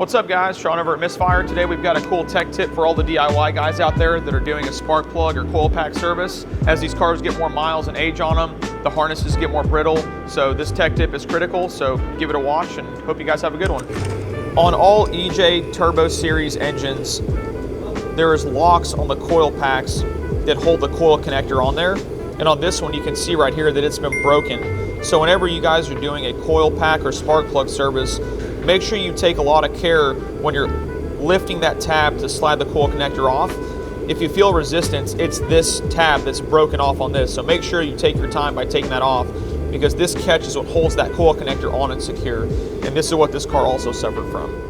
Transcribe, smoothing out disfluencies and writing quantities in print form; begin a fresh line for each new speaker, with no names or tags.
What's up guys, Sean over at Misfire. Today we've got a cool tech tip for all the DIY guys out there that are doing a spark plug or coil pack service. As these cars get more miles and age on them, the harnesses get more brittle, so this tech tip is critical, so give it a watch and hope you guys have a good one. On all EJ Turbo Series engines, there is locks on the coil packs that hold the coil connector on there, and on this one you can see right here that it's been broken. So whenever you guys are doing a coil pack or spark plug service, make sure you take a lot of care when you're lifting that tab to slide the coil connector off. If you feel resistance, it's this tab that's broken off on this. So make sure you take your time by taking that off, because this catch is what holds that coil connector on and secure. And this is what this car also suffered from.